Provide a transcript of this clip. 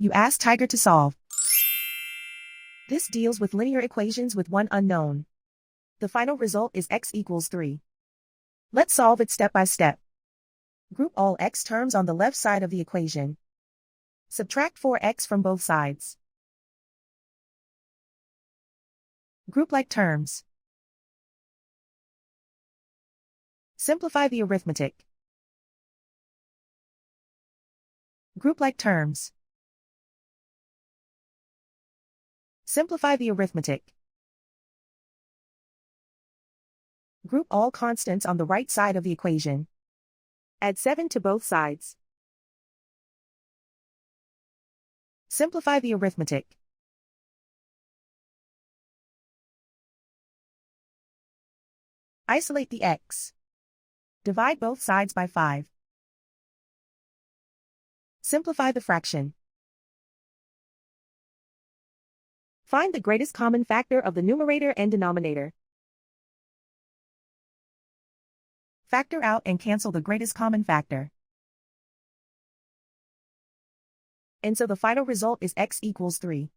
You ask Tiger to solve. This deals with linear equations with one unknown. The final result is x equals 3. Let's solve it step by step. Group all x terms on the left side of the equation. Subtract 4x from both sides. Group like terms. Simplify the arithmetic. Group like terms. Simplify the arithmetic. Group all constants on the right side of the equation. Add 7 to both sides. Simplify the arithmetic. Isolate the x. Divide both sides by 5. Simplify the fraction. Find the greatest common factor of the numerator and denominator. Factor out and cancel the greatest common factor. And so the final result is x equals 3.